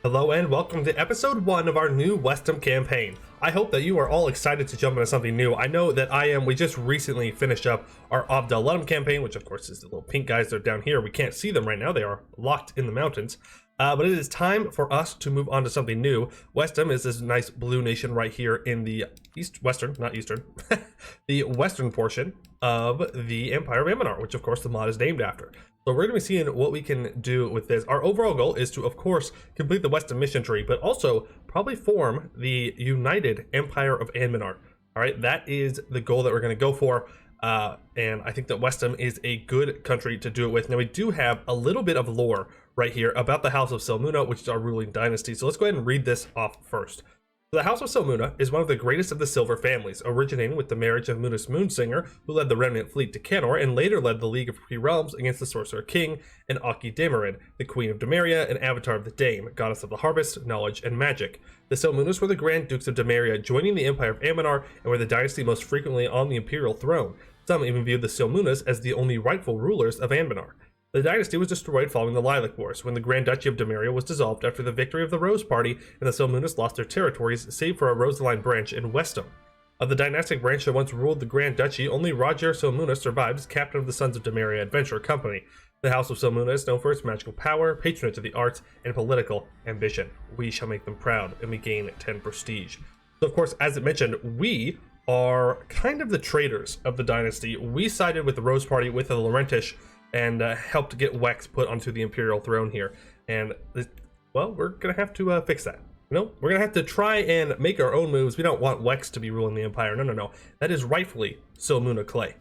Hello and welcome to episode 1 of our new Wesdam campaign. I hope that you are all excited to jump into something new. I know that I am. We just recently finished up our Abdel campaign, which of course is the little pink guys that are down here. We can't see them right now. They are locked in the mountains. But it is time for us to move on to something new. Wesdam is this nice blue nation right here in the the western portion of the Empire of Anbennar, which of course the mod is named after. So we're going to be seeing what we can do with this. Our overall goal is to, of course, complete the Wesdam mission tree, but also probably form the United Empire of Anbennar. All right, that is the goal that we're going to go for. And I think that Wesdam is a good country to do it with. Now, we do have a little bit of lore right here about the House of Silmuna, which is our ruling dynasty. So let's go ahead and read this off first. The House of Silmuna is one of the greatest of the Silver families, originating with the marriage of Munis Moonsinger, who led the remnant fleet to Canor and later led the League of Free Realms against the Sorcerer King, and Aki Damerin, the Queen of Dameria and Avatar of the Dame, goddess of the harvest, knowledge, and magic. The Silmunas were the Grand Dukes of Dameria, joining the Empire of Anbennar, and were the dynasty most frequently on the imperial throne. Some even viewed the Silmunas as the only rightful rulers of Anbennar. The dynasty was destroyed following the Lilac Wars, when the Grand Duchy of Dameria was dissolved after the victory of the Rose Party, and the Silmunas lost their territories, save for a Rosaline branch in Wesdam. Of the dynastic branch that once ruled the Grand Duchy, only Roger Silmuna survived as captain of the Sons of Dameria Adventure Company. The House of Silmuna is known for its magical power, patronage of the arts, and political ambition. We shall make them proud, and we gain 10 prestige. So of course, as it mentioned, we are kind of the traitors of the dynasty. We sided with the Rose Party, with the Laurentish, and helped get Wex put onto the imperial throne here. And well, we're gonna have to fix that. We're gonna have to try and make our own moves. We don't want Wex to be ruling the empire. No. That is rightfully Silmuna Clay.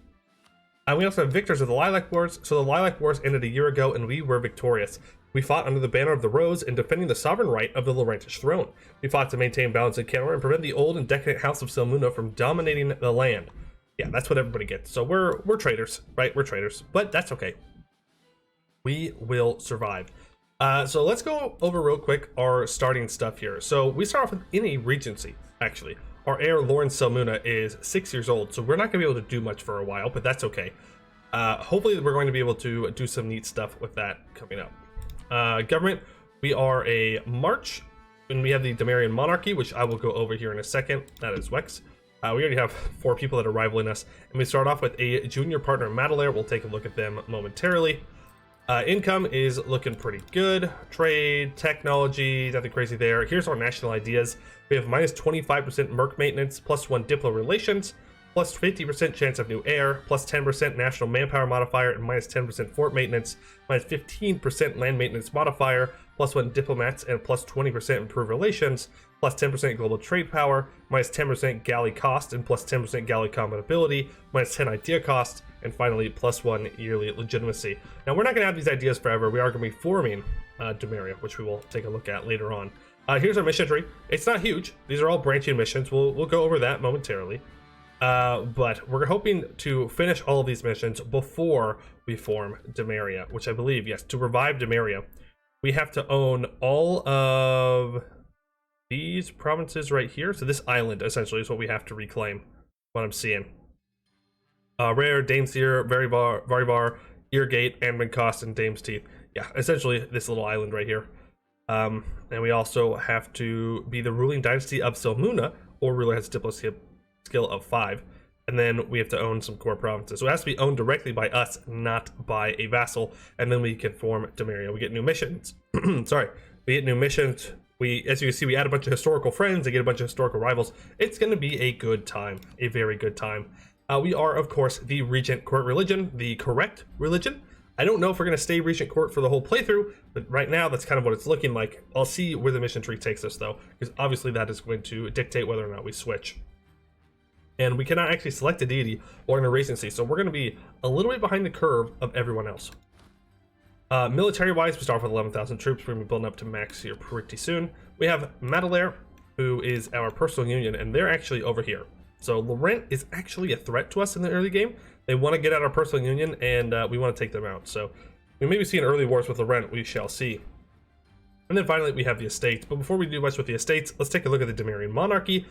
And we also have victors of the Lilac Wars. So the Lilac Wars ended a year ago, and we were victorious. We fought under the banner of the Rose in defending the sovereign right of the Laurentish throne. We fought to maintain balance in Canor and prevent the old and decadent House of Silmuna from dominating the land. Yeah, that's what everybody gets. So we're traitors, right? We're traitors, but that's okay. We will survive. So let's go over real quick our starting stuff here. So we start off with any regency, actually. Our heir, Lawrence Silmuna, is 6 years old, so we're not going to be able to do much for a while, but that's okay. Hopefully we're going to be able to do some neat stuff with that coming up. Government, we are a March, and we have the Damerian monarchy, which I will go over here in a second. That is Wex. We already have 4 people that are rivaling us, and we start off with a junior partner, Madelaire. We'll take a look at them momentarily. Income is looking pretty good. Trade, technology, nothing crazy there. Here's our national ideas. We have minus 25% merc maintenance, plus 1 diplo relations, plus 50% chance of new heir, plus 10% national manpower modifier, and minus 10% fort maintenance, minus 15% land maintenance modifier, plus 1 diplomats, and plus 20% improved relations, plus 10% global trade power, minus 10% galley cost, and plus 10% galley compatibility, minus 10 idea cost, and finally plus 1 yearly legitimacy. Now we're not going to have these ideas forever. We are going to be forming Dameria, which we will take a look at later on. Here's our mission tree. It's not huge. These are all branching missions. We'll go over that momentarily. But we're hoping to finish all of these missions before we form Dameria, which I believe, yes, to revive Dameria, we have to own all of these provinces right here. So this island essentially is what we have to reclaim, what I'm seeing. Rare, Dameseer, Varibar, Eargate, Anbencost, and Dame's Teeth. Yeah, essentially this little island right here. And we also have to be the ruling dynasty of Silmuna, or ruler has a diplomacy skill of 5. And then we have to own some core provinces. So it has to be owned directly by us, not by a vassal. And then we can form Dameria. We get new missions. Sorry. We get new missions. As you can see, we add a bunch of historical friends and get a bunch of historical rivals. It's going to be a good time. A very good time. We are, of course, the Regent Court religion, the correct religion. I don't know if we're going to stay Regent Court for the whole playthrough, but right now that's kind of what it's looking like. I'll see where the mission tree takes us, though, because obviously that is going to dictate whether or not we switch. And we cannot actually select a deity or an regency, so we're going to be a little bit behind the curve of everyone else. Military-wise, we start off with 11,000 troops. We're going to be building up to max here pretty soon. We have Madelaire, who is our personal union, and they're actually over here. So Laurent is actually a threat to us in the early game. They want to get out our personal union, and we want to take them out. So we may be seeing early wars with Laurent. We shall see. And then finally, we have the estates. But before we do much with the estates, let's take a look at the Damerian monarchy.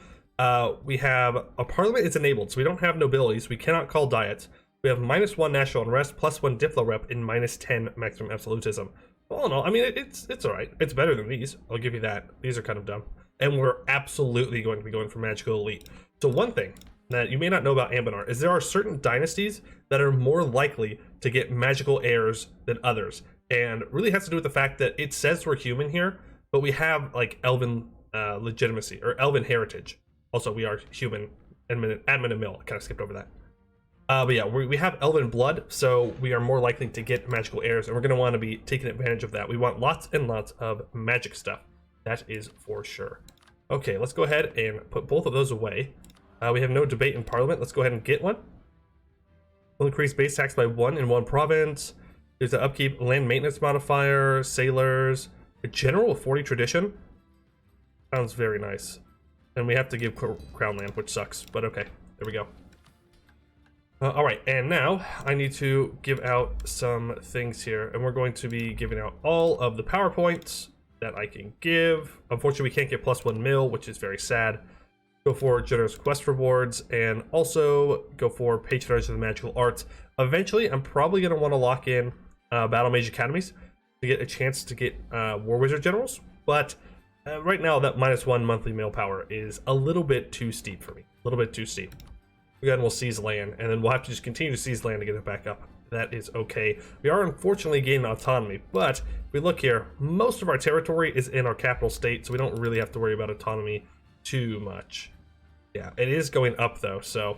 We have a parliament is enabled, so we don't have nobilities. We cannot call diets. We have -1 national unrest, +1 diplo rep, and -10 maximum absolutism. All in all, I mean, it's all right. It's better than these. I'll give you that. These are kind of dumb. And we're absolutely going to be going for Magical Elite. So one thing that you may not know about Anbennar is there are certain dynasties that are more likely to get magical heirs than others. And really has to do with the fact that it says we're human here, but we have like elven legitimacy or elven heritage. Also, we are human. Admin and mill. I kind of skipped over that. But yeah, we have elven blood, so we are more likely to get magical heirs, and we're going to want to be taking advantage of that. We want lots and lots of magic stuff. That is for sure. Okay, let's go ahead and put both of those away. We have no debate in Parliament. Let's go ahead and get one. We'll increase base tax by 1 in 1 province. There's an upkeep land maintenance modifier, sailors, a general of 40 tradition. Sounds very nice. And we have to give crown land, which sucks, but okay, there we go. All right, and now I need to give out some things here, and we're going to be giving out all of the PowerPoints that I can give. Unfortunately, we can't get +1 mil, which is very sad. Go for generous quest rewards, and also go for patronage of the magical arts. Eventually, I'm probably going to want to lock in battle mage academies to get a chance to get war wizard generals, but right now that -1 monthly mail power is a little bit too steep for me. A little bit too steep. Again, we'll seize land, and then we'll have to just continue to seize land to get it back up. That is okay. We are unfortunately gaining autonomy, but if we look here, most of our territory is in our capital state, so we don't really have to worry about autonomy too much. Yeah, it is going up though, so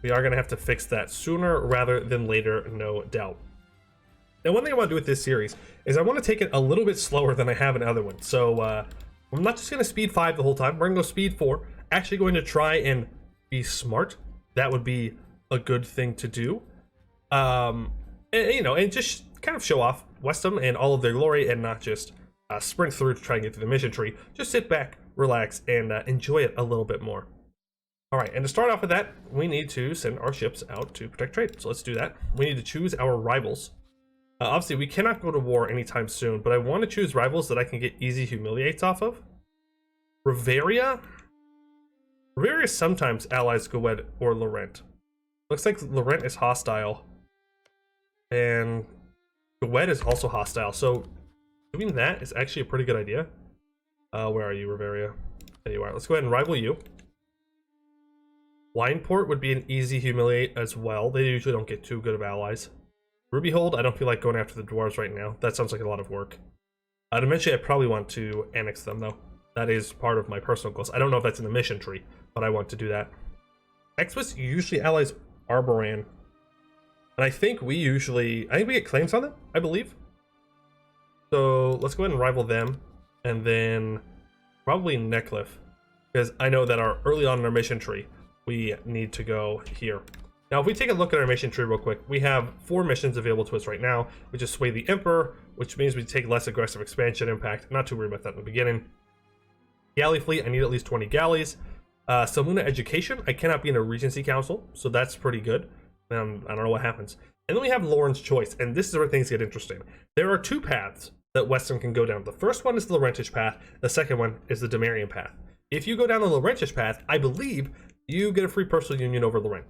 we are going to have to fix that sooner rather than later, no doubt. Now, one thing I want to do with this series is I want to take it a little bit slower than I have in other ones. So I'm not just going to speed 5 the whole time. We're going to go speed 4. Actually going to try and be smart. That would be a good thing to do. And, you know, and just kind of show off Wesdam and all of their glory and not just sprint through to try and get through the mission tree. Just sit back, relax, and enjoy it a little bit more. All right, and to start off with that, we need to send our ships out to protect trade. So let's do that. We need to choose our rivals. Obviously, we cannot go to war anytime soon, but I want to choose rivals that I can get easy humiliates off of. Riveria? Riveria sometimes allies Gwed or Laurent. Looks like Laurent is hostile. And Gwed is also hostile, so doing that is actually a pretty good idea. Where are you, Riveria? There you are. Let's go ahead and rival you. Wineport would be an easy humiliate as well. They usually don't get too good of allies. Rubyhold, I don't feel like going after the dwarves right now. That sounds like a lot of work. Eventually, I probably want to annex them, though. That is part of my personal goals. I don't know if that's in the mission tree, but I want to do that. Exwis usually allies Arboran. And I think we get claims on them, I believe. So let's go ahead and rival them. And then probably Neckliffe. Because I know that early on in our mission tree, we need to go here. Now, if we take a look at our mission tree real quick, we have 4 missions available to us right now, which is Sway the Emperor, which means we take less aggressive expansion impact. Not too worried about that in the beginning. Galley fleet, I need at least 20 galleys. Silmuna education, I cannot be in a regency council, so that's pretty good. I don't know what happens. And then we have Lauren's choice, and this is where things get interesting. There are 2 paths that Wesdam can go down. The first one is the Laurentish path. The second one is the Damerian path. If you go down the Laurentish path, I believe you get a free personal union over Laurent.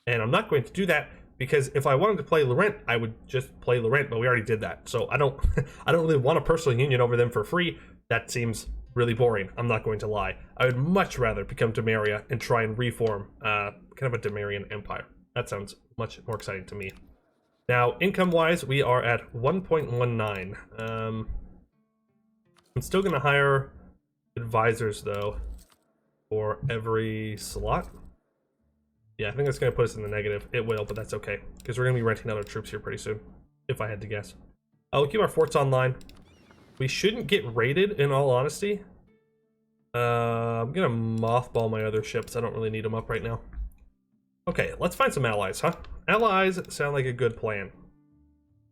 And I'm not going to do that because if I wanted to play Laurent, I would just play Laurent, but we already did that. So I don't really want a personal union over them for free. That seems really boring. I'm not going to lie. I would much rather become Dameria and try and reform kind of a Damerian empire. That sounds much more exciting to me. Now, income-wise, we are at 1.19. I'm still going to hire advisors, though, for every slot. Yeah, I think that's going to put us in the negative. It will, but that's okay, because we're going to be renting out our troops here pretty soon, if I had to guess. We'll keep our forts online. We shouldn't get raided, in all honesty. I'm going to mothball my other ships. I don't really need them up right now. Okay, let's find some allies, huh? Allies sound like a good plan.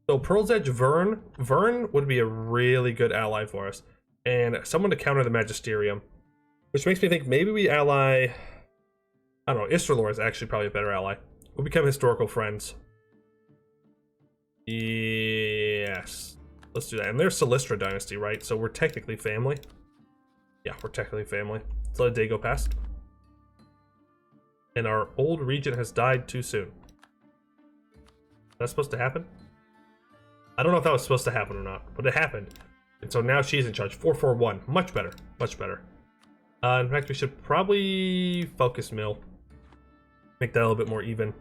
So Pearl's Edge Vern. Vern would be a really good ally for us. And someone to counter the Magisterium. Which makes me think maybe we ally... I don't know, Istralor is actually probably a better ally. We'll become historical friends. Yes. Let's do that. And they're Silistra dynasty, right? So we're technically family. Yeah, we're technically family. Let's let a day go past. And our old regent has died too soon. That's supposed to happen? I don't know if that was supposed to happen or not, but it happened. And so now she's in charge. 441. Much better. Much better. In fact, we should probably focus mill. Make that a little bit more even.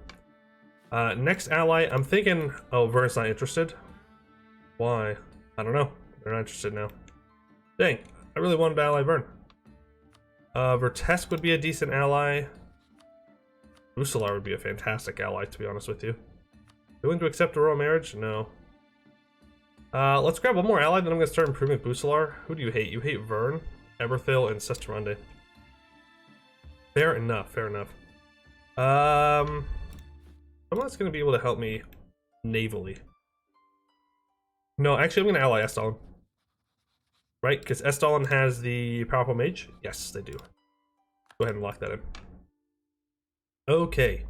Next ally, I'm thinking... Oh, Vern's not interested. Why? I don't know. They're not interested now. Dang. I really wanted to ally Vern. Vertesk would be a decent ally. Bucelar would be a fantastic ally, to be honest with you. Willing to accept a royal marriage? No. Let's grab one more ally, then I'm going to start improving Bucelar. Who do you hate? You hate Vern, Eberthil, and Sesterande. Fair enough, fair enough. Someone's going to be able to help me navally. No, actually I'm going to ally Estallon. Right, because Estallon has the powerful mage? Yes, they do. Go ahead and lock that in. Okay.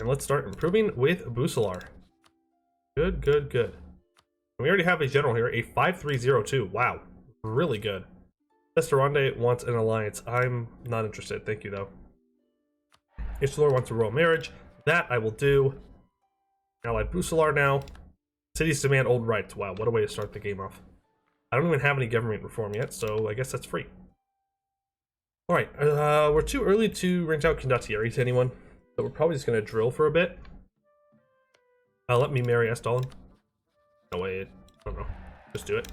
And let's start improving with Bucelar. Good, good, good. We already have a general here, a 5302. Wow, really good. Sesterande wants an alliance. I'm not interested, thank you though. Ishtalor wants a royal marriage. That I will do. Allied Bucelar now. Cities demand old rights. Wow, what a way to start the game off. I don't even have any government reform yet, so I guess that's free. Alright, we're too early to rent out condottieri to anyone, so we're probably just going to drill for a bit. Let me marry Estallon. No, wait, I don't know. Just do it.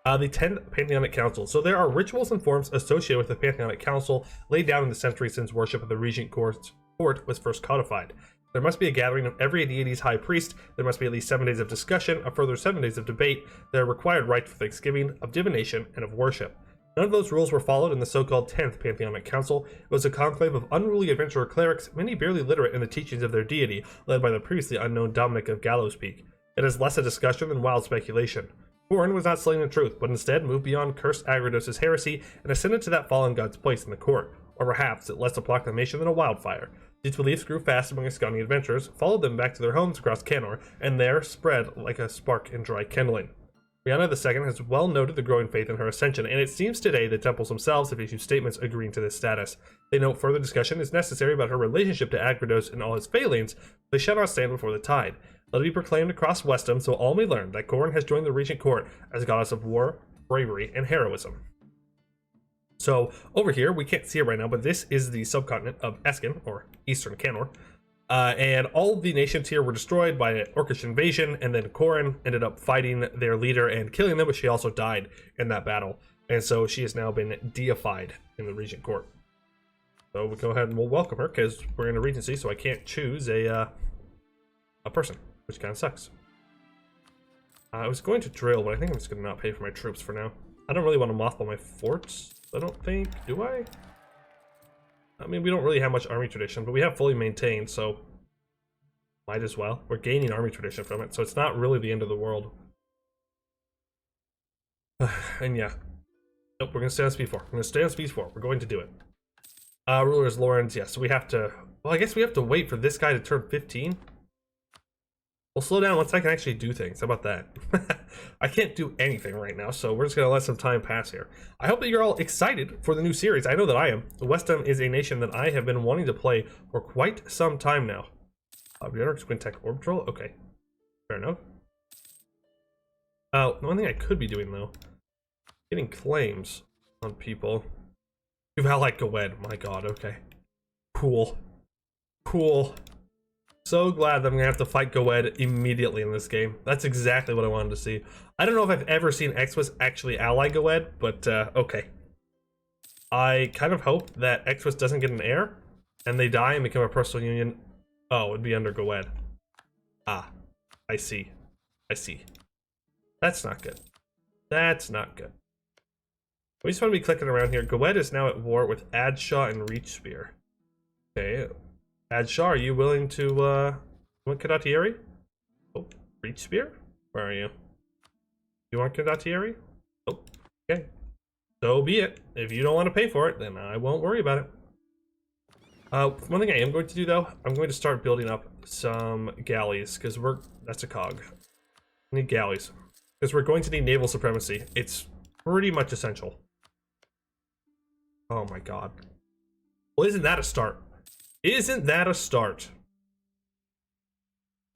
The 10th Pantheonic Council. So there are rituals and forms associated with the Pantheonic Council laid down in the centuries since worship of the Regent Court was first codified. There must be a gathering of every deity's high priest. There must be at least 7 days of discussion, a further 7 days of debate. There are required rites for thanksgiving, of divination, and of worship. None of those rules were followed in the so-called 10th Pantheonic Council. It was a conclave of unruly adventurer clerics, many barely literate in the teachings of their deity, led by the previously unknown Dominic of Gallows Peak. It is less a discussion than wild speculation. Corin was not slain in truth, but instead moved beyond cursed Agridos' heresy and ascended to that fallen god's place in the court. Or perhaps it less a proclamation than a wildfire. These beliefs grew fast among Ascani adventurers, followed them back to their homes across Canor, and there spread like a spark in dry kindling. Brianna II has well noted the growing faith in her ascension, and it seems today the temples themselves have issued statements agreeing to this status. They note further discussion is necessary about her relationship to Agridos and all his failings, but they shall not stand before the tide. Let it be proclaimed across Wesdam so all may learn that Corin has joined the Regent Court as goddess of war, bravery, and heroism. So, over here, we can't see it right now, but this is the subcontinent of Eskin, or Eastern Canor. And all of the nations here were destroyed by an Orcish invasion, and then Corin ended up fighting their leader and killing them, but she also died in that battle. And so she has now been deified in the Regent Court. So we'll go ahead and we'll welcome her, because we're in a regency, so I can't choose a person, which kind of sucks. I was going to drill, but I think I'm just going to not pay for my troops for now. I don't really want to mothball my forts, I don't think. Do I? I mean, we don't really have much army tradition, but we have fully maintained, so might as well. We're gaining army tradition from it, so it's not really the end of the world. And yeah. Nope, we're going to stay on speed 4. We're going to stay on speed 4. We're going to do it. Ruler is Lorenz, yeah, so we have to... Well, I guess we have to wait for this guy to turn 15. We'll slow down once I can actually do things. How about that? I can't do anything right now, so we're just going to let some time pass here. I hope that you're all excited for the new series. I know that I am. Wesdam is a nation that I have been wanting to play for quite some time now. Bjorn's Quintech Orbital? Okay. Fair enough. The one thing I could be doing, though, getting claims on people. You've allied Gowed. My god, okay. Cool. Cool. So glad that I'm gonna have to fight Gowed immediately in this game. That's exactly what I wanted to see. I don't know if I've ever seen Exwis actually ally Gowed, but okay. I kind of hope that Exwis doesn't get an heir, and they die and become a personal union. Oh, it'd be under Gowed. Ah, I see. I see. That's not good. That's not good. We just want to be clicking around here. Gowed is now at war with Adshaw and Reachspear. Okay. Adshaw, are you willing to, want Condottieri? Oh, Reachspear? Where are you? You want Condottieri? Oh, okay. So be it. If you don't want to pay for it, then I won't worry about it. One thing I am going to do, though, I'm going to start building up some galleys, because that's a cog. I need galleys. Because we're going to need naval supremacy. It's pretty much essential. Oh my god. Well, isn't that a start? Isn't that a start?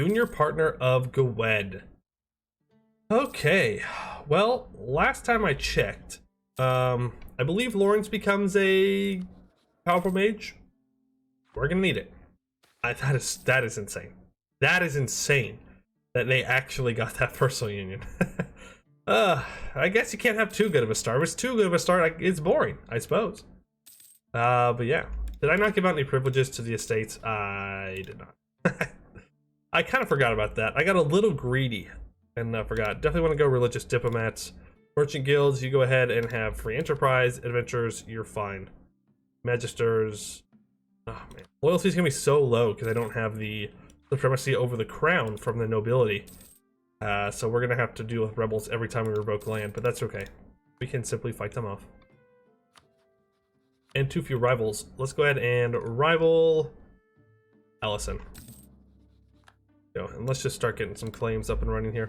Junior partner of Gowed. Okay, well, last time I checked, I believe Lawrence becomes a powerful mage. We're gonna need it. That is insane. That is insane that they actually got that personal union. I guess you can't have too good of a start. If it's too good of a start, it's boring, I suppose. But yeah. Did I not give out any privileges to the estates? I did not. I kind of forgot about that. I got a little greedy and forgot. Definitely want to go religious diplomats. Merchant guilds, you go ahead and have free enterprise. Adventurers, you're fine. Magisters. Oh man. Loyalty's gonna be so low because I don't have the supremacy over the crown from the nobility. So we're gonna have to deal with rebels every time we revoke land, but that's okay. We can simply fight them off. And too few rivals. Let's go ahead and rival Allison. Go, and let's just start getting some claims up and running here.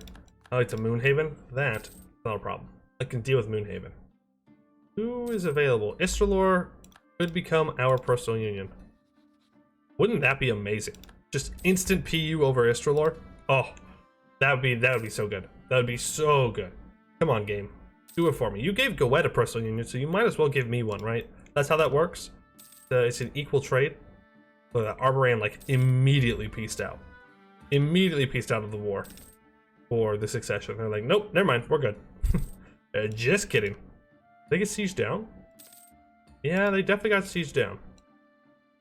I like to Moonhaven. That's not a problem. I can deal with Moonhaven. Who is available? Istralor could become our personal union. Wouldn't that be amazing? Just instant PU over Istralor? Oh, that would be so good. That would be so good. Come on, game. Do it for me. You gave Goed a personal union, so you might as well give me one, right? That's how that works. It's an equal trade. But Arboran like immediately pieced out. Immediately pieced out of the war for the succession. They're like, nope, never mind, we're good. Just kidding. They get sieged down? Yeah, they definitely got sieged down.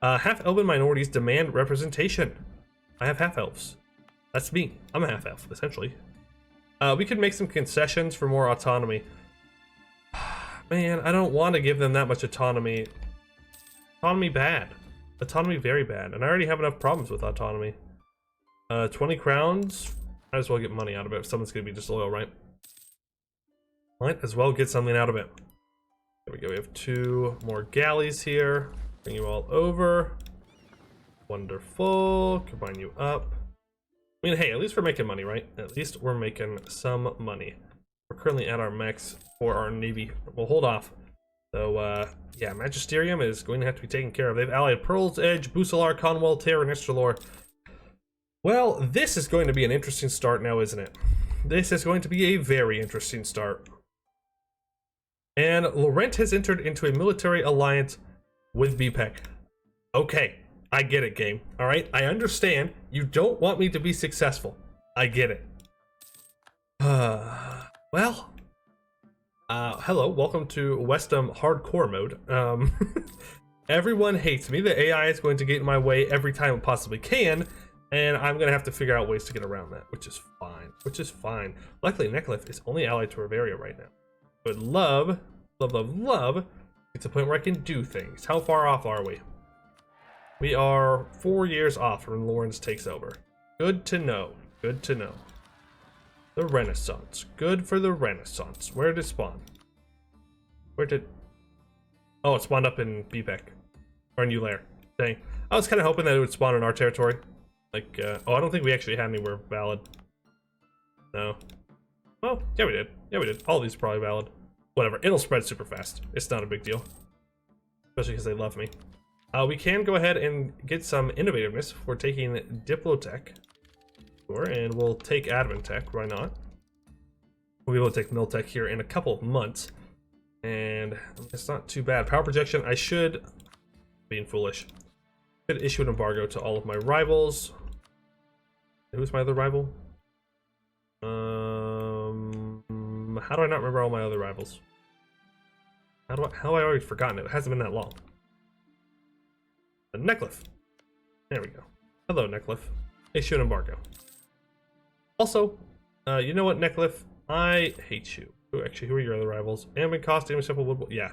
Half-elven minorities demand representation. I have half-elves. That's me. I'm a half-elf, essentially. We could make some concessions for more autonomy. Man, I don't want to give them that much autonomy. Autonomy bad. Autonomy very bad. And I already have enough problems with autonomy. 20 crowns. Might as well get money out of it if someone's going to be disloyal, right? Might as well get something out of it. There we go. We have 2 more galleys here. Bring you all over. Wonderful. Combine you up. I mean, hey, at least we're making money, right? At least we're making some money. We're currently at our max for our navy. We'll hold off. So, yeah, Magisterium is going to have to be taken care of. They've allied Pearl's Edge, Busalar, Conwell, Terra, and Istralor. Well, this is going to be an interesting start now, isn't it? This is going to be a very interesting start. And Laurent has entered into a military alliance with VPEC. Okay, I get it, game. All right, I understand. You don't want me to be successful. I get it. Well, hello, welcome to Wesdam hardcore mode. Everyone hates me. The AI is going to get in my way every time it possibly can, and I'm gonna have to figure out ways to get around that, which is fine. Which is fine. Luckily, Necklef is only allied to Riveria right now. But love get to the point where I can do things. How far off are we? We are 4 years off when Lawrence takes over. Good to know. Good to know. The Renaissance. Good for the Renaissance. Where did it spawn? Where did... Oh, it spawned up in BPEC. Or in Ulair. Dang. I was kind of hoping that it would spawn in our territory. Like, oh, I don't think we actually had anywhere valid. No. Well, yeah we did. Yeah we did. All of these are probably valid. Whatever. It'll spread super fast. It's not a big deal. Especially because they love me. We can go ahead and get some innovativeness for taking Diplotech. Sure, and we'll take Adventech, why not? We'll be able to take Miltech here in a couple of months. And it's not too bad. Power projection, I should, being foolish, should issue an embargo to all of my rivals. Who's my other rival? How do I not remember all my other rivals? How have I already forgotten it? It hasn't been that long. Necklef. There we go. Hello, Necklef. Issue an embargo. Also, you know what, Necklef? I hate you. Actually, who are your other rivals? Ambient cost, damage simple wood. Yeah.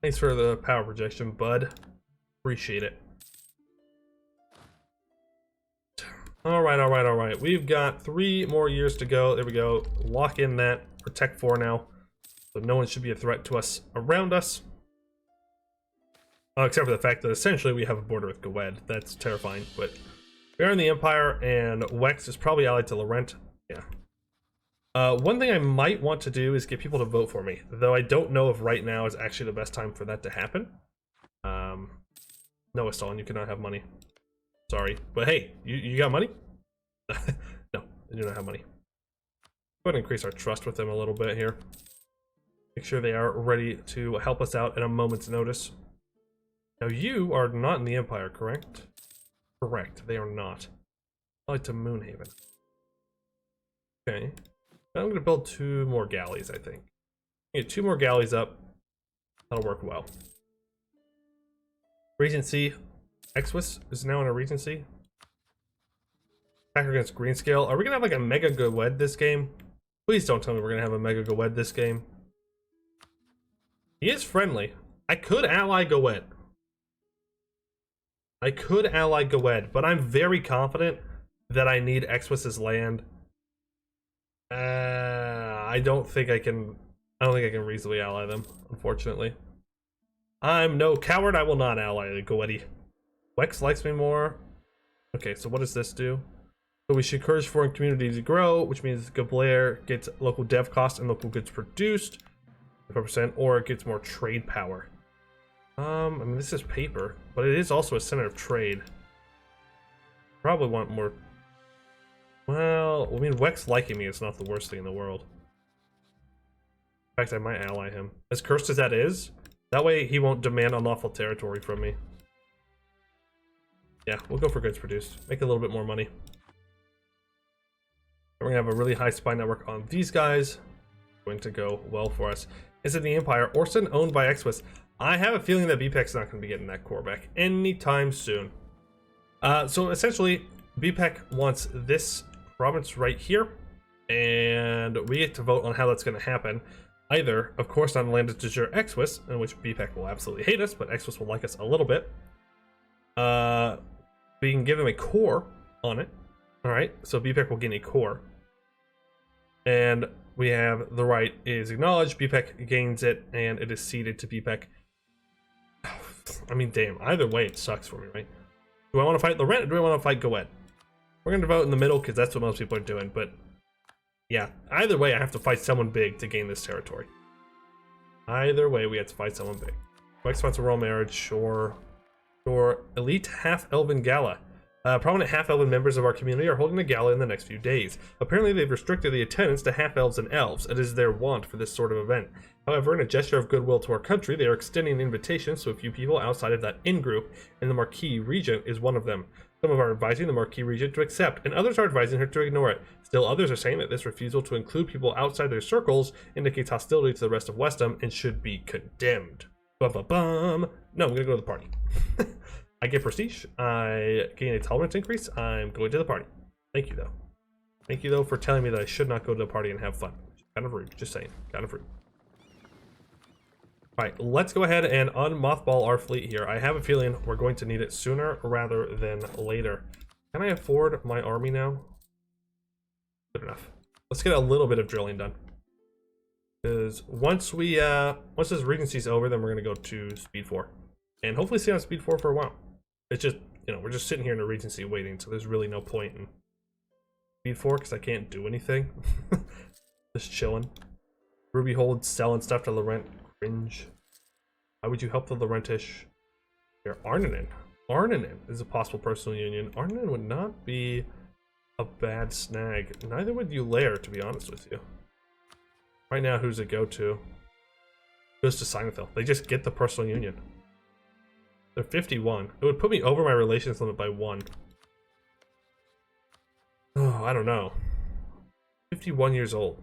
Thanks for the power projection, bud. Appreciate it. Alright. We've got 3 more years to go. There we go. Lock in that. Protect 4 now. So no one should be a threat to us around us. Except for the fact that essentially we have a border with Goed. That's terrifying, but we are in the Empire, and Wex is probably allied to Laurent. Yeah. One thing I might want to do is get people to vote for me, though I don't know if right now is actually the best time for that to happen. No, Stalin, you cannot have money. Sorry, but hey, you got money? No, They do not have money. Go ahead and increase our trust with them a little bit here. Make sure they are ready to help us out at a moment's notice. Now you are not in the Empire, correct? Correct, they are not. I like to Moonhaven. Okay. I'm going to build 2 more galleys, I think. Get 2 more galleys up. That'll work well. Regency. Exwis is now in a Regency. Attacker against Greenscale. Are we going to have like a Mega Gowed this game? Please don't tell me we're going to have a Mega Gowed this game. He is friendly. I could ally Gowed. But I'm very confident that I need Exwis's land. I don't think I can reasonably ally them, unfortunately. I'm no coward, I will not ally Gowedi. Wex likes me more. Okay, so what does this do? So we should encourage foreign communities to grow, which means Gablair gets local dev costs and local goods produced, 5%, or it gets more trade power. I mean, this is paper, but it is also a center of trade. Probably want more. Well, I mean, Wex liking me is not the worst thing in the world. In fact, I might ally him. As cursed as that is, that way he won't demand unlawful territory from me. Yeah, we'll go for goods produced. Make a little bit more money. We're gonna have a really high spy network on these guys. Going to go well for us. Is it the Empire? Orson owned by Exwis. I have a feeling that BPEC's not going to be getting that core back anytime soon. So essentially, BPEC wants this province right here, and we get to vote on how that's going to happen. Either, of course, on land de jure Exwis, in which BPEC will absolutely hate us, but Exwis will like us a little bit. We can give them a core on it. All right, so BPEC will gain a core. And we have the right is acknowledged, BPEC gains it, and it is ceded to BPEC. I mean, damn, either way it sucks for me, right? Do I want to fight Laurent or do I want to fight Gowed? We're going to vote in the middle because that's what most people are doing, but yeah, either way I have to fight someone big to gain this territory. Either way we have to fight someone big. Wex wants a royal marriage, sure. Sure. Elite half-elven gala. Prominent half-elven members of our community are holding a gala in the next few days. Apparently they've restricted the attendance to half-elves and elves. It is their want for this sort of event. However, in a gesture of goodwill to our country, they are extending an invitation to a few people outside of that in-group, and the Marquis Regent is one of them. Some are advising the Marquis Regent to accept, and others are advising her to ignore it. Still others are saying that this refusal to include people outside their circles indicates hostility to the rest of Wesdam and should be condemned. Ba-ba-bum. No, I'm gonna go to the party. I get prestige, I gain a tolerance increase, I'm going to the party. Thank you, though. Thank you, though, for telling me that I should not go to the party and have fun. Kind of rude, just saying. Kind of rude. Alright, let's go ahead and unmothball our fleet here. I have a feeling we're going to need it sooner rather than later. Can I afford my army now? Good enough. Let's get a little bit of drilling done. Because once this Regency's over, then we're going to go to Speed 4. And hopefully stay on Speed 4 for a while. It's just, you know, we're just sitting here in a Regency waiting, so there's really no point in Speed 4 because I can't do anything. Just chilling. Ruby Hold, selling stuff to Laurent. Cringe. Why would you help the Laurentish? Here, Arnanen. Arnanen is a possible personal union. Arnanen would not be a bad snag. Neither would Eulair, to be honest with you. Right now, who's it go to? Goes to Sinethil. They just get the personal union. They're 51. It would put me over my relations limit by 1. Oh, I don't know. 51 years old.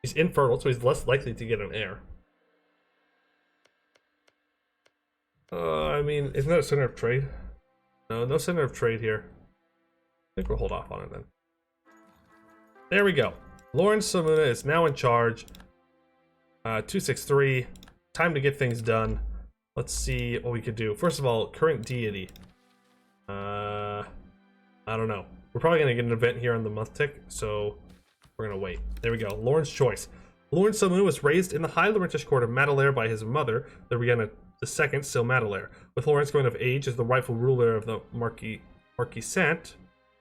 He's infertile, so he's less likely to get an heir. I mean, isn't that a center of trade? No, no center of trade here. I think we'll hold off on it then. There we go. Lawrence Silmuna is now in charge. 263. Time to get things done. Let's see what we could do. First of all, current deity. I don't know. We're probably going to get an event here on the month tick, so we're going to wait. There we go. Lauren's choice. Lawrence Silmuna was raised in the High Laurentish court of Madelair by his mother, the Rihanna II Silmadelair. With Lawrence going of age as the rightful ruler of the Marquisate,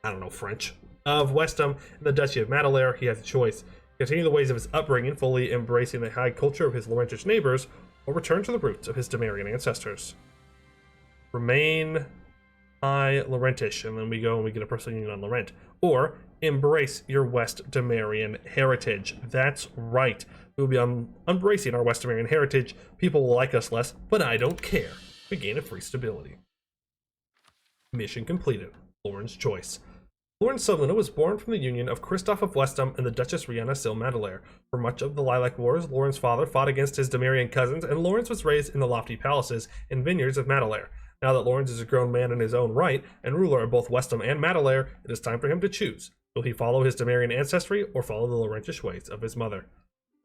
I don't know French, of Wesdam and the Duchy of Madelair, he has a choice. Continue the ways of his upbringing, fully embracing the high culture of his Laurentish neighbors, or return to the roots of his Damerian ancestors. Remain High Laurentish, and then we go and we get a personal union on Laurent. Or embrace your West Damerian heritage. That's right. We will be embracing our West Damerian heritage. People will like us less, but I don't care. We gain a free stability. Mission completed. Lauren's choice. Lauren Silmuna was born from the union of Christoph of Wesdam and the Duchess Rihanna Silmuna. For much of the Lilac Wars, Lauren's father fought against his Damerian cousins, and Lawrence was raised in the lofty palaces and vineyards of Madelair. Now that Lawrence is a grown man in his own right, and ruler of both Wesdam and Madelair, it is time for him to choose. Will he follow his Damerian ancestry, or follow the Laurentish ways of his mother?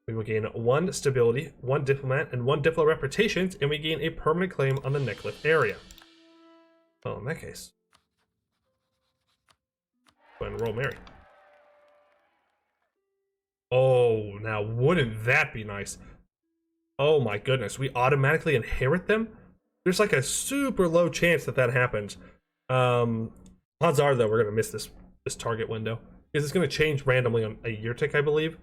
We will gain 1 stability, 1 diplomat, and 1 diplo reputations, and we gain a permanent claim on the Neckcliff area. Well, in that case, go ahead and roll Mary. Oh, now wouldn't that be nice? Oh my goodness, we automatically inherit them? There's like a super low chance that happens. Odds are, though, we're going to miss this target window, because it's going to change randomly on a year tick, I believe.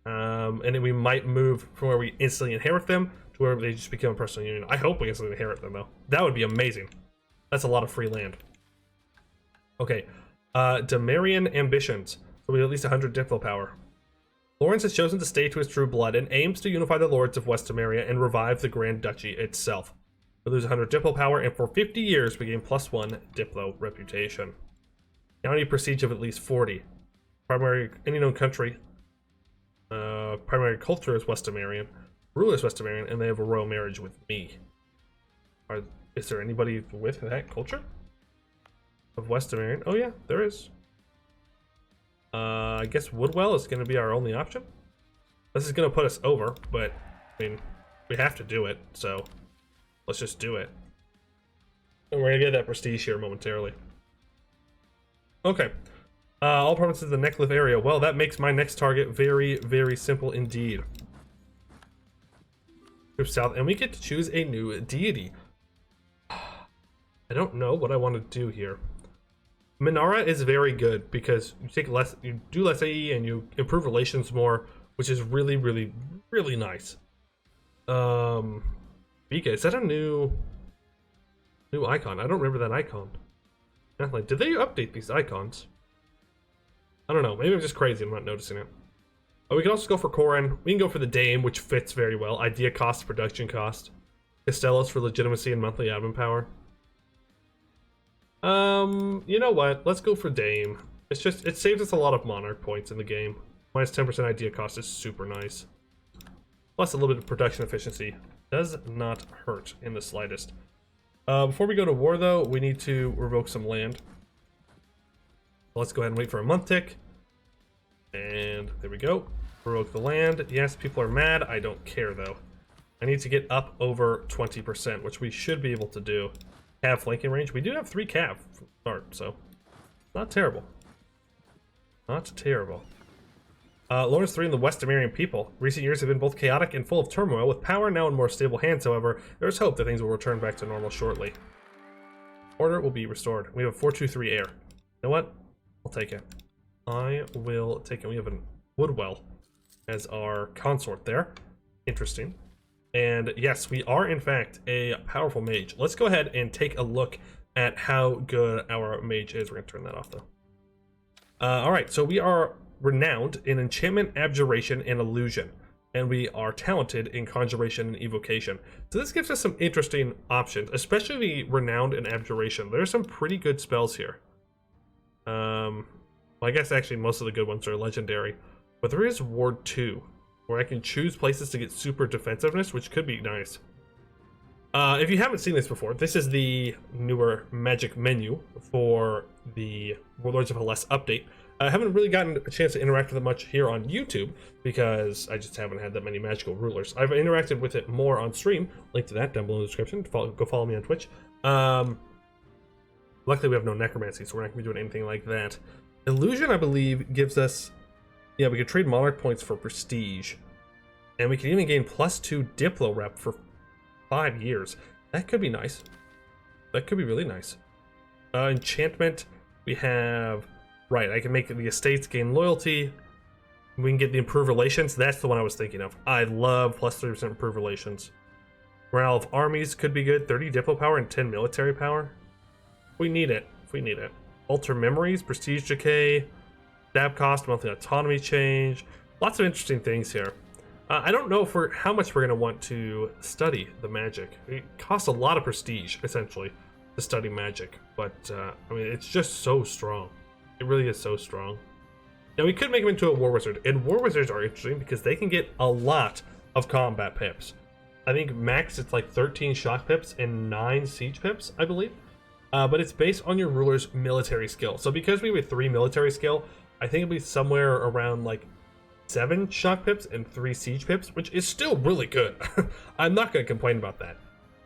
And then we might move from where we instantly inherit them to where they just become a personal union. I hope we instantly inherit them, though. That would be amazing. That's a lot of free land. Okay, Damerian ambitions. So we have at least 100 diplo power. Lawrence has chosen to stay to his true blood and aims to unify the lords of West Dameria and revive the Grand Duchy itself. We lose 100 diplo power, and for 50 years we gain +1 diplo reputation. County prestige of at least 40. Primary, any known country. Primary culture is West Damerian. Ruler is West Damerian, and they have a royal marriage with me. Is there anybody with that culture? Of West Damerian? Oh yeah, there is. I guess Woodwell is going to be our only option. This is going to put us over, but I mean, we have to do it, so let's just do it. And we're going to get that prestige here momentarily. Okay. All provinces of the Neckcliff area. Well, that makes my next target very, very simple indeed. Move south, and we get to choose a new deity. I don't know what I want to do here. Minara is very good because you do less AE and you improve relations more, which is really, really, really nice. Vika, is that a new icon? I don't remember that icon. Did they update these icons? I don't know. Maybe I'm just crazy. I'm not noticing it. We can also go for Corin. We can go for the Dame, which fits very well. Idea cost, production cost. Castellos for legitimacy and monthly admin power. You know what? Let's go for Dame. It's just, it saves us a lot of monarch points in the game. Minus 10% idea cost is super nice. Plus a little bit of production efficiency. Does not hurt in the slightest. Before we go to war, though, we need to revoke some land. Let's go ahead and wait for a month tick. And there we go. Revoke the land. Yes, people are mad. I don't care, though. I need to get up over 20%, which we should be able to do. Cav flanking range. We do have 3 cav from the start, so not terrible. Not terrible. Lawrence 3 and the West Damerian people. Recent years have been both chaotic and full of turmoil. With power now in more stable hands, however, there is hope that things will return back to normal shortly. Order will be restored. We have a 4-2-3 air. You know what? I'll take it. I will take it. We have a Woodwell as our consort there. Interesting. And yes, we are in fact a powerful mage. Let's go ahead and take a look at how good our mage is. We're going to turn that off though. Alright, so we are renowned in enchantment, abjuration, and illusion. And we are talented in conjuration and evocation. So this gives us some interesting options, especially renowned and abjuration. There's some pretty good spells here. Well, I guess actually most of the good ones are legendary. But there is Ward 2. Where I can choose places to get super defensiveness, which could be nice. If you haven't seen this before, this is the newer magic menu for the Warlords of Hellas update. I haven't really gotten a chance to interact with it much here on YouTube, because I just haven't had that many magical rulers. I've interacted with it more on stream, link to that down below in the description. Go follow me on Twitch. Luckily we have no necromancy, so we're not going to be doing anything like that. Illusion, I believe, gives us... Yeah, we could trade monarch points for prestige. And we can even gain +2 diplo rep for 5 years. That could be nice. That could be really nice. Enchantment, we have... Right, I can make the estates gain loyalty. We can get the improved relations. That's the one I was thinking of. I love +3% improved relations. Morale of armies could be good. 30 diplo power and 10 military power. We need it. If we need it. Alter memories, prestige decay. stab cost, monthly autonomy change. Lots of interesting things here. I don't know for how much we're going to want to study the magic. It costs a lot of prestige, essentially, to study magic. But, I mean, it's just so strong. It really is so strong. Now, we could make him into a War Wizard. And War Wizards are interesting because they can get a lot of combat pips. I think max it's like 13 shock pips and 9 siege pips, I believe. But it's based on your ruler's military skill. So because we have 3 military skill, I think it'll be somewhere around like 7 shock pips and 3 siege pips, which is still really good. I'm not going to complain about that.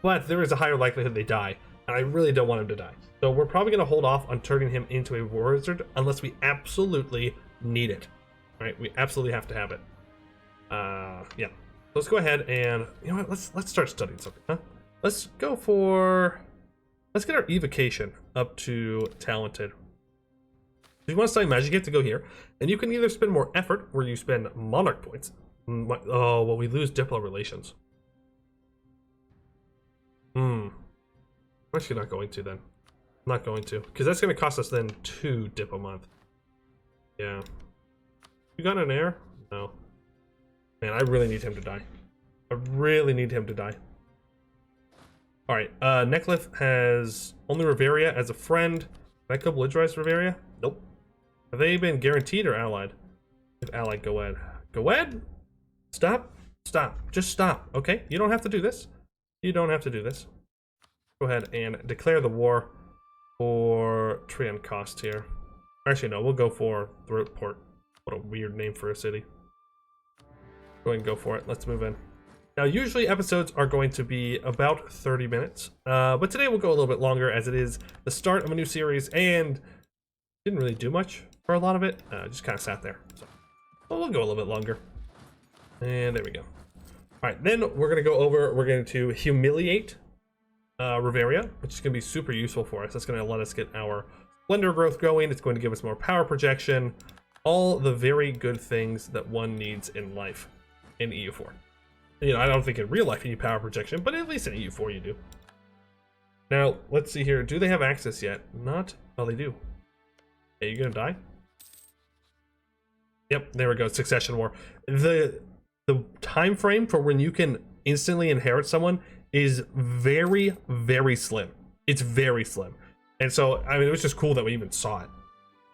But there is a higher likelihood they die, and I really don't want him to die. So we're probably going to hold off on turning him into a War Wizard unless we absolutely need it. Right? We absolutely have to have it. Yeah. Let's go ahead and, you know what, let's start studying something, huh? Let's get our evocation up to talented. If you want to study magic, you have to go here. And you can either spend more effort, where you spend monarch points. Oh, well, we lose Diplo relations. I'm actually not going to then. I'm not going to. Because that's going to cost us then 2 Dip a month. Yeah. You got an heir? No. Man, I really need him to die. I really need him to die. Alright, Necklith has only Riveria as a friend. Can I co-belligerize Riveria? Nope. Have they been guaranteed or allied? If allied, go ahead. Go ahead? Stop. Stop. Just stop, okay? You don't have to do this. You don't have to do this. Go ahead and declare the war for Trian Cost here. Actually, no, we'll go for Throatport. What a weird name for a city. Go ahead and go for it. Let's move in. Now, usually episodes are going to be about 30 minutes, but today we'll go a little bit longer as it is the start of a new series and didn't really do much for a lot of it. Just kind of sat there. So we'll go a little bit longer. And there we go. All right, then we're going to go over, we're going to humiliate Riveria, which is going to be super useful for us. That's going to let us get our splendor growth going. It's going to give us more power projection. All the very good things that one needs in life in EU4. You know, I don't think in real life you need power projection, but at least in EU4 you do. Now, let's see here. Do they have access yet? Not. Oh, they do. Hey, you gonna die? Yep, there we go. Succession war. The time frame for when you can instantly inherit someone is very, very slim. It's very slim. And so, I mean, it was just cool that we even saw it.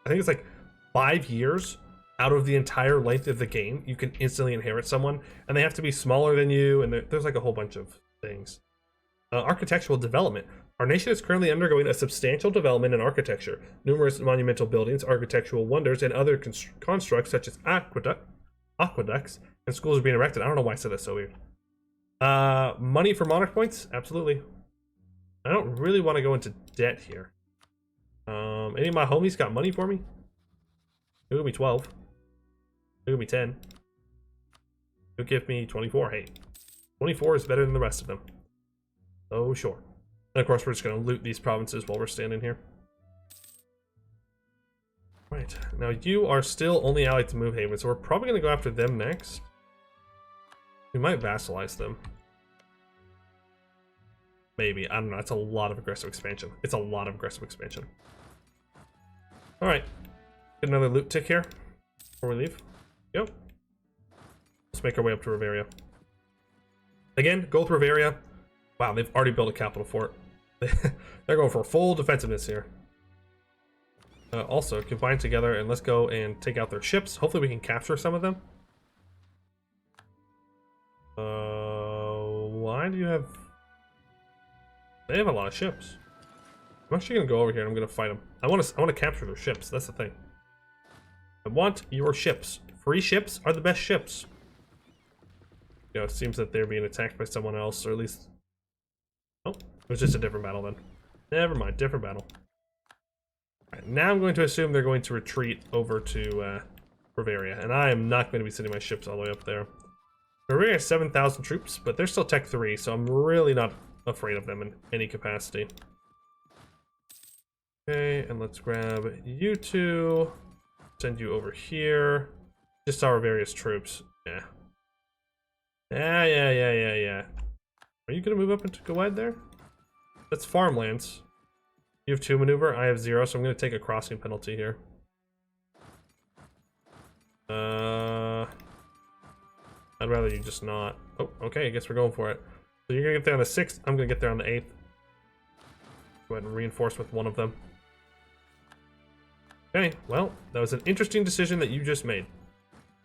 I think it's like 5 years out of the entire length of the game, you can instantly inherit someone, and they have to be smaller than you, and there's like a whole bunch of things. Architectural development. Our nation is currently undergoing a substantial development in architecture. Numerous monumental buildings, architectural wonders, and other constructs such as aqueducts and schools are being erected. I don't know why I said that so weird. Money for monarch points? Absolutely. I don't really want to go into debt here. Any of my homies got money for me? It'll be 12. It'll be 10. It'll give me 24. Hey, 24 is better than the rest of them. Oh, sure. And of course, we're just going to loot these provinces while we're standing here. Right. Now, you are still only allied to Movehaven, so we're probably going to go after them next. We might vassalize them. Maybe. I don't know. It's a lot of aggressive expansion. It's a lot of aggressive expansion. Alright. Get another loot tick here before we leave. Go. Let's make our way up to Riveria. Again, go with Riveria. Wow, they've already built a capital fort. They're going for full defensiveness here. Also, combine together and let's go and take out their ships. Hopefully we can capture some of them. Why do you have... They have a lot of ships. I'm actually going to go over here and I'm going to fight them. I want to capture their ships. That's the thing. I want your ships. Free ships are the best ships. You know, it seems that they're being attacked by someone else, or at least... Oh, it was just a different battle then. Never mind, different battle. All right, now I'm going to assume they're going to retreat over to Riveria, and I am not going to be sending my ships all the way up there. Riveria has 7,000 troops, but they're still Tech 3, so I'm really not afraid of them in any capacity. Okay, and let's grab you two. Send you over here. Just our various troops. Yeah. Yeah. Are you gonna move up into Gawad there? That's farmlands. You have 2 maneuver, I have 0, so I'm gonna take a crossing penalty here. I'd rather you just not. Oh, okay, I guess we're going for it. So you're gonna get there on the 6th, I'm gonna get there on the 8th. Go ahead and reinforce with one of them. Okay, well, that was an interesting decision that you just made.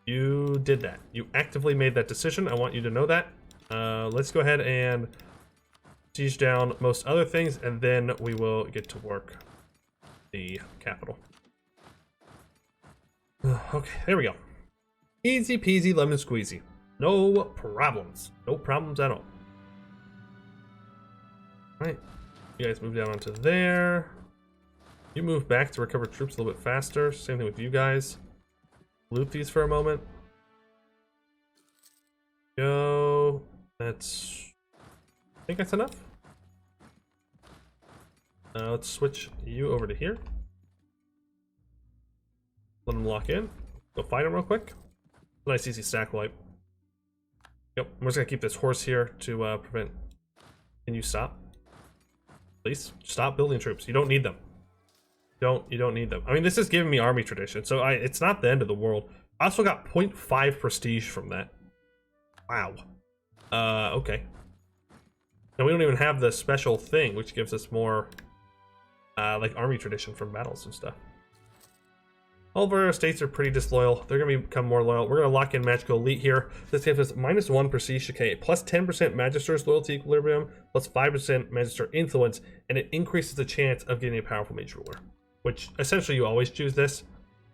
You did that. You actively made that decision. I want you to know that. Let's go ahead and siege down most other things, and then we will get to work the capital. Okay, there we go. Easy peasy lemon squeezy. No problems. No problems at all. Alright. You guys move down onto there. You move back to recover troops a little bit faster. Same thing with you guys. Loot these for a moment. Go. That's... I think that's enough. Let's switch you over to here. Let them lock in. Go fight them real quick. Nice easy stack wipe. Yep, I'm just gonna keep this horse here to prevent... Can you stop? Please, stop building troops. You don't need them. You don't need them. I mean, this is giving me army tradition, so it's not the end of the world. I also got 0.5 prestige from that. Wow. Okay. And we don't even have the special thing, which gives us more, like, army tradition from battles and stuff. All of our states are pretty disloyal. They're going to become more loyal. We're going to lock in Magical Elite here. This gives us -1 prestige decay, plus 10% Magister's loyalty equilibrium, plus 5% Magister influence, and it increases the chance of getting a powerful mage ruler. Which, essentially, you always choose this.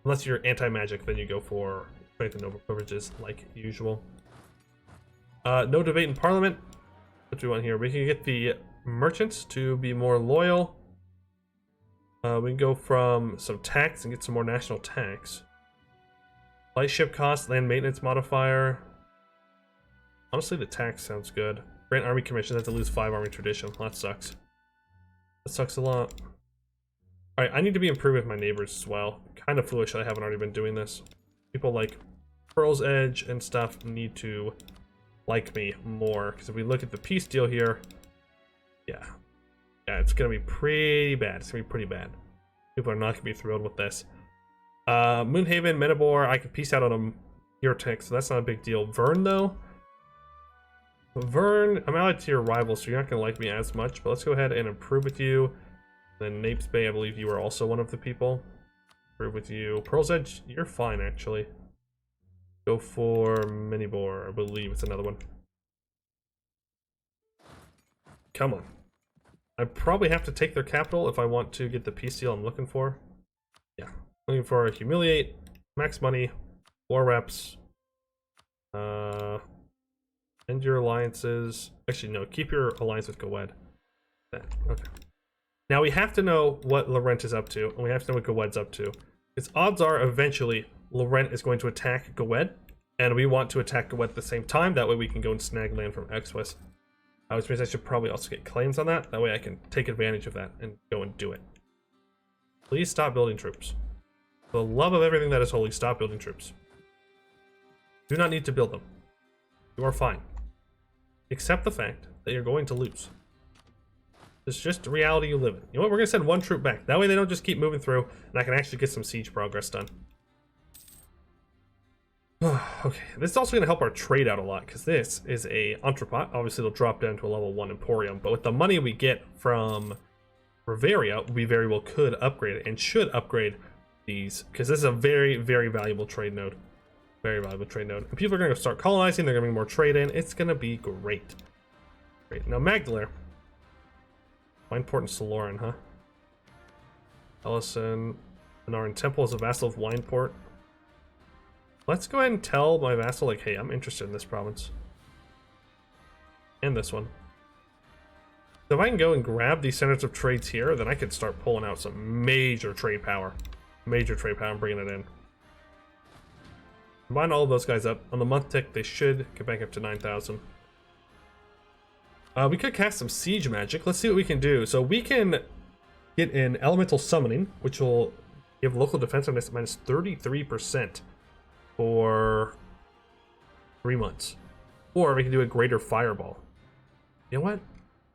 Unless you're anti-magic, then you go for strength and nova privileges, like usual. No debate in Parliament. What do we want here? We can get the merchants to be more loyal. We can go from some tax and get some more national tax. Light ship cost, land maintenance modifier. Honestly, the tax sounds good. Grant army commissions, have to lose 5 army tradition. Well, that sucks. That sucks a lot. Alright, I need to be improved with my neighbors as well. Kind of foolish that I haven't already been doing this. People like Pearl's Edge and stuff need to like me more. Because if we look at the peace deal here, yeah, it's gonna be pretty bad. It's gonna be pretty bad. People are not gonna be thrilled with this. Moonhaven, Menabor, I can peace out on them here tech, so that's not a big deal. Vern though, Vern, I'm allied to your rival, so you're not gonna like me as much. But let's go ahead and improve with you. Then Napes Bay, I believe you are also one of the people. Improve with you. Pearl's Edge, you're fine actually. Go for Menabor, I believe it's another one. Come on. I probably have to take their capital if I want to get the peace deal I'm looking for. Yeah. Looking for Humiliate, max money, war reps, end your alliances. Actually, no, keep your alliance with Gowed. Okay. Now we have to know what Laurent is up to, and we have to know what Gowed's up to. Because odds are eventually Laurent is going to attack Gowed, and we want to attack Gowed at the same time. That way we can go and snag land from Exwest. Which means I should probably also get claims on that. That way I can take advantage of that and go and do it. Please stop building troops. For the love of everything that is holy, stop building troops. Do not need to build them. You are fine. Accept the fact that you're going to lose. It's just the reality you live in. You know what? We're going to send 1 troop back. That way they don't just keep moving through, and I can actually get some siege progress done. Okay, this is also going to help our trade out a lot, because this is a entrepot. Obviously, it'll drop down to a level 1 Emporium, but with the money we get from Bavaria, we very well could upgrade it, and should upgrade these, because this is a very, very valuable trade node. Very valuable trade node. And people are going to start colonizing, they're going to bring more trade in. It's going to be great. Great. Now, Magdalene. Wineport and Saloran, huh? Ellison, Anaran Temple is a vassal of Wineport. Let's go ahead and tell my vassal, like, hey, I'm interested in this province. And this one. So if I can go and grab these centers of trades here, then I could start pulling out some major trade power. Major trade power and bringing it in. Combine all of those guys up. On the month tick, they should get back up to 9,000. We could cast some siege magic. Let's see what we can do. So we can get an elemental summoning, which will give local defensiveness minus 33% for 3 months. Or we can do a greater fireball. You know what?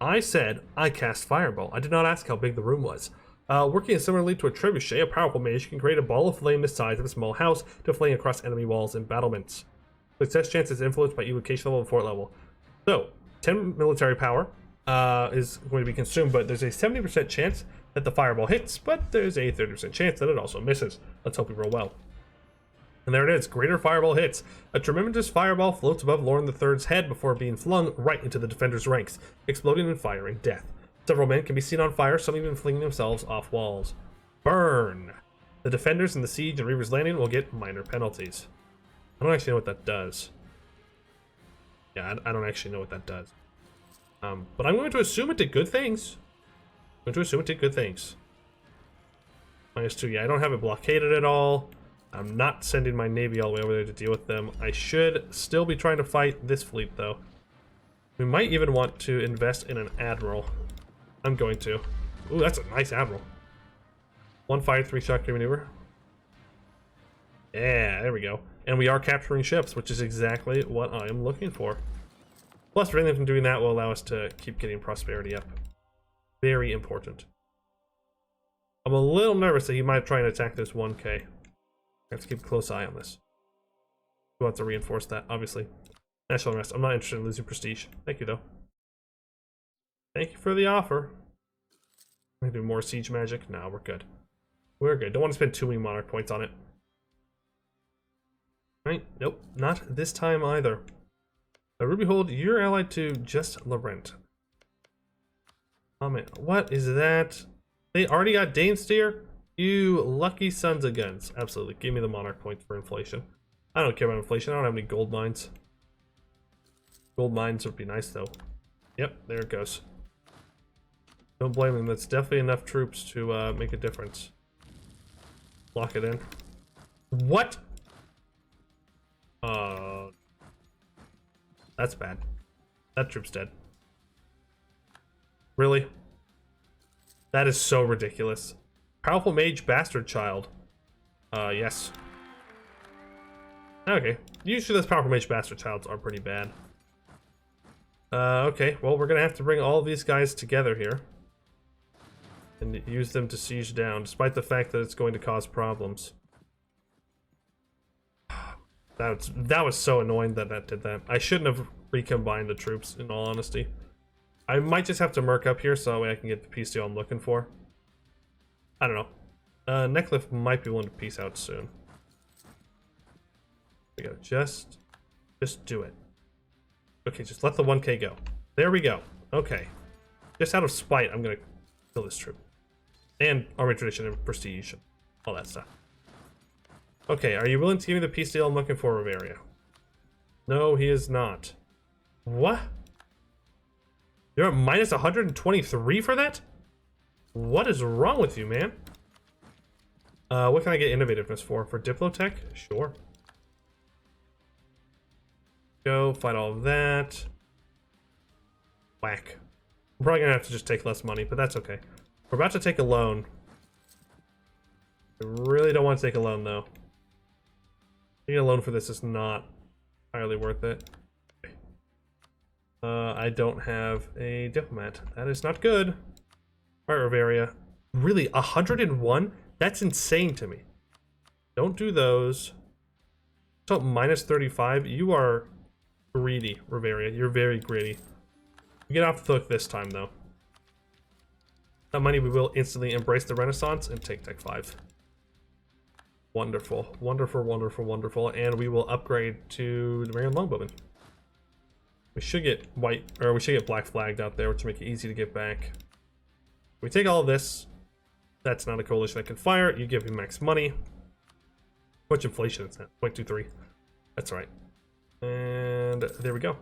I said I cast fireball. I did not ask how big the room was. Working similarly to a trebuchet, a powerful mage can create a ball of flame the size of a small house to flame across enemy walls and battlements. Success chance is influenced by evocation level and fort level. So, 10 military power is going to be consumed, but there's a 70% chance that the fireball hits, but there's a 30% chance that it also misses. Let's hope we roll well. And there it is, greater fireball hits. A tremendous fireball floats above Lorne III's head before being flung right into the defender's ranks, exploding and firing death. Several men can be seen on fire, some even flinging themselves off walls. Burn! The defenders in the siege and Reaver's Landing will get minor penalties. I don't actually know what that does. Yeah, I don't actually know what that does. But I'm going to assume it did good things. I'm going to assume it did good things. -2, yeah, I don't have it blockaded at all. I'm not sending my navy all the way over there to deal with them. I should still be trying to fight this fleet, though. We might even want to invest in an admiral. I'm going to. Ooh, that's a nice admiral. 1 fire, 3 shot maneuver. Yeah, there we go. And we are capturing ships, which is exactly what I am looking for. Plus, everything from doing that will allow us to keep getting prosperity up. Very important. I'm a little nervous that he might try and attack this 1K. I have to keep a close eye on this. We'll have to reinforce that, obviously. National unrest. I'm not interested in losing prestige. Thank you, though. Thank you for the offer. Can I do more siege magic? No, we're good. We're good. Don't want to spend too many monarch points on it. Right? Nope. Not this time either. Rubyhold, you're allied to just Laurent. Comment. What is that? They already got Danesteer? You lucky sons of guns. Absolutely. Give me the monarch points for inflation. I don't care about inflation. I don't have any gold mines. Gold mines would be nice, though. Yep, there it goes. Don't blame them. That's definitely enough troops to make a difference. Lock it in. What? That's bad. That troop's dead. Really? That is so ridiculous. Powerful mage bastard child. Yes. Okay. Usually those powerful mage bastard childs are pretty bad. Okay. Well, we're gonna have to bring all of these guys together here. And use them to siege down, despite the fact that it's going to cause problems. That was so annoying that did that. I shouldn't have recombined the troops, in all honesty. I might just have to merc up here so that way I can get the peace deal I'm looking for. I don't know. Neckliff might be willing to peace out soon. There we go. Just do it. Okay, just let the 1K go. There we go. Okay. Just out of spite, I'm gonna kill this troop. And army tradition and prestige. All that stuff. Okay, are you willing to give me the peace deal I'm looking for, Riveria? No, he is not. What? You're at minus 123 for that? What is wrong with you, man? What can I get innovativeness for? For Diplotech? Sure. Go, fight all of that. Whack. I'm probably gonna have to just take less money, but that's okay. We're about to take a loan. I really don't want to take a loan, though. Taking a loan for this is not entirely worth it. Okay. I don't have a diplomat. That is not good. Alright, Riveria. Really, 101? That's insane to me. Don't do those. So, minus 35. You are greedy, Riveria. You're very greedy. You get off the hook this time, though. That money, we will instantly embrace the Renaissance and take Tech 5. Wonderful. Wonderful, wonderful, wonderful. And we will upgrade to the Marian Longbowman. We should get white, or we should get black flagged out there, which will make it easy to get back. We take all of this. That's not a coalition that can fire. You give him max money. How much inflation is that? 0.23. That's right. And there we go.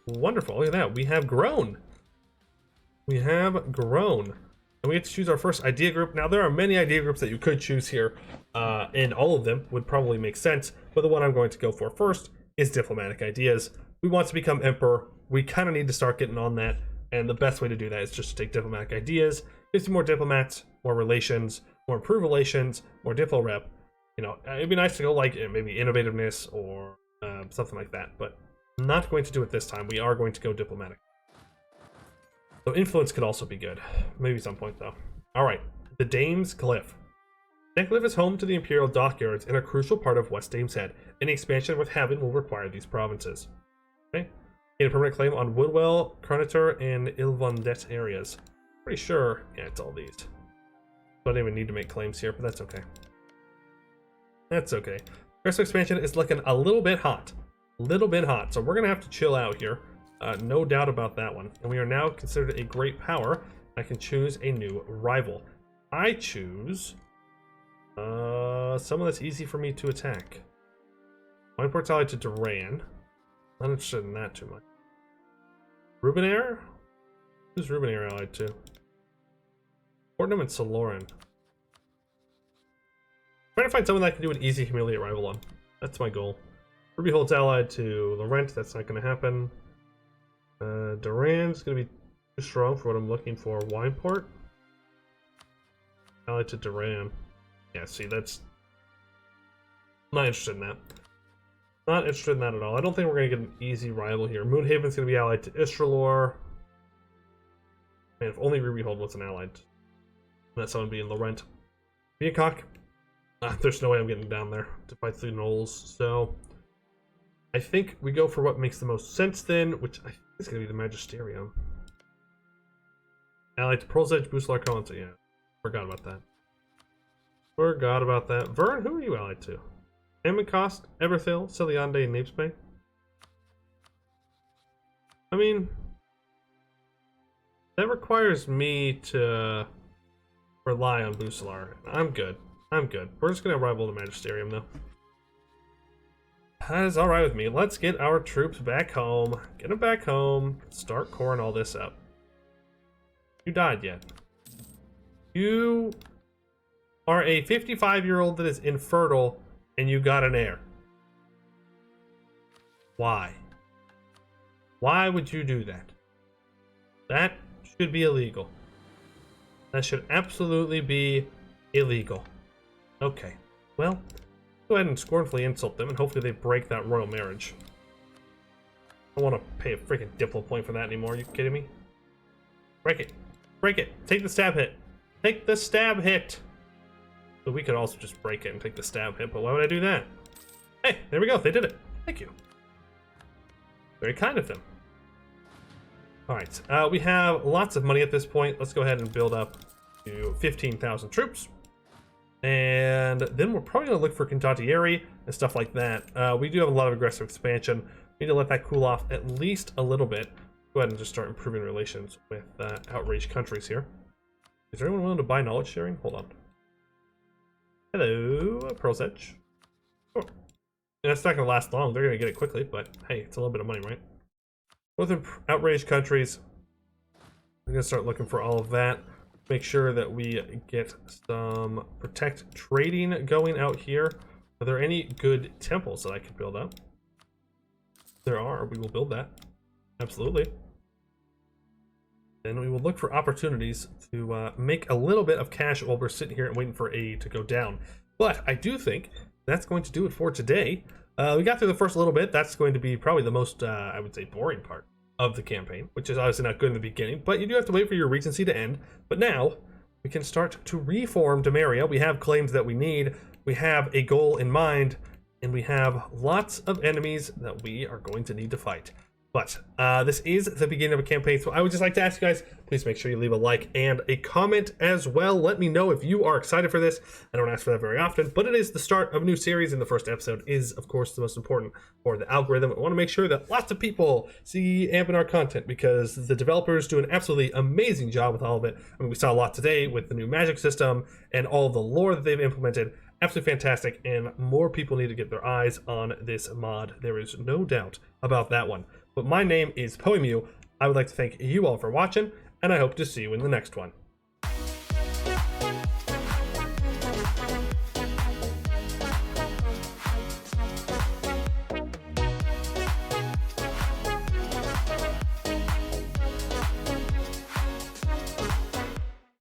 Wonderful. Look at that. We have grown. We have grown. And we get to choose our first idea group. Now, there are many idea groups that you could choose here, and all of them would probably make sense. But the one I'm going to go for first is diplomatic ideas. We want to become emperor. We kind of need to start getting on that. And the best way to do that is just to take diplomatic ideas. Gives you more diplomats, more relations, more improved relations, more diplo rep. You know, it'd be nice to go like maybe innovativeness or something like that. But I'm not going to do it this time. We are going to go diplomatic. So influence could also be good. Maybe some point though. All right, the Dame's Cliff. Necliff is home to the Imperial Dockyards and a crucial part of Wesdam's Head. Any expansion worth having will require these provinces. Okay. Gain a permanent claim on Woodwell, Carnator, and Ilvondet areas. Pretty sure, yeah, it's all these. Don't even need to make claims here, but that's okay. That's okay. Aggressive expansion is looking a little bit hot. So we're gonna have to chill out here. No doubt about that one. And we are now considered a great power. I can choose a new rival. I choose someone that's easy for me to attack. Wineport's allied to Duran. Not interested in that too much. Rubenair? Who's Rubenair allied to? Fortnum and Soloran. Trying to find someone that I can do an easy humiliate rival on. That's my goal. Rubyhold's allied to Laurent. That's not going to happen. Duran's going to be too strong for what I'm looking for. Wineport? Allied to Duran. Yeah, see, that's... I'm not interested in that. Not interested in that at all. I don't think we're going to get an easy rival here. Moonhaven's going to be allied to Istralor. Man, if only Rubyhold was an allied. Let someone be in Laurent. Viacock. There's no way I'm getting down there to fight through Knolls, so... I think we go for what makes the most sense then, which I think is going to be the Magisterium. Allied to Pearl's Edge, Boost Larconta, yeah. Forgot about that. Vern, who are you allied to? Ammoncost, Everthil, Celiande, and Napesbay? I mean... that requires me to rely on Bucelar. I'm good. We're just going to rival the Magisterium, though. That is alright with me. Let's get our troops back home. Get them back home. Start coring all this up. You died yet. You are a 55-year-old that is infertile, and you got an heir. Why? Why would you do that? That should be illegal. That should absolutely be illegal. Okay. Well, go ahead and scornfully insult them, and hopefully they break that royal marriage. I don't want to pay a freaking Diplo point for that anymore. Are you kidding me? Break it. Break it. Take the stab hit. Take the stab hit. But we could also just break it and take the stab hit, but why would I do that? Hey, there we go. They did it. Thank you. Very kind of them. Alright, we have lots of money at this point. Let's go ahead and build up to 15,000 troops. And then we're probably going to look for Condottieri and stuff like that. We do have a lot of aggressive expansion. We need to let that cool off at least a little bit. Go ahead and just start improving relations with outraged countries here. Is there anyone willing to buy knowledge sharing? Hold on. Hello, Pearl's Edge. Oh. And that's not going to last long. They're going to get it quickly, but hey, it's a little bit of money, right? Both outraged countries. I'm going to start looking for all of that. Make sure that we get some protect trading going out here. Are there any good temples that I could build up? There are. We will build that. Absolutely. Then we will look for opportunities to make a little bit of cash while we're sitting here and waiting for aid to go down. But I do think that's going to do it for today. We got through the first little bit. That's going to be probably the most, I would say, boring part of the campaign, which is obviously not good in the beginning, but you do have to wait for your regency to end. But now we can start to reform Dameria. We have claims that we need, we have a goal in mind, and we have lots of enemies that we are going to need to fight. But this is the beginning of a campaign, so I would just like to ask you guys, please make sure you leave a like and a comment as well. Let me know if you are excited for this. I don't ask for that very often, but it is the start of a new series, and the first episode is, of course, the most important for the algorithm. I want to make sure that lots of people see Anbennar content, because the developers do an absolutely amazing job with all of it. I mean, we saw a lot today with the new magic system and all of the lore that they've implemented. Absolutely fantastic, and more people need to get their eyes on this mod. There is no doubt about that one. But my name is Poiuymew. I would like to thank you all for watching, and I hope to see you in the next one.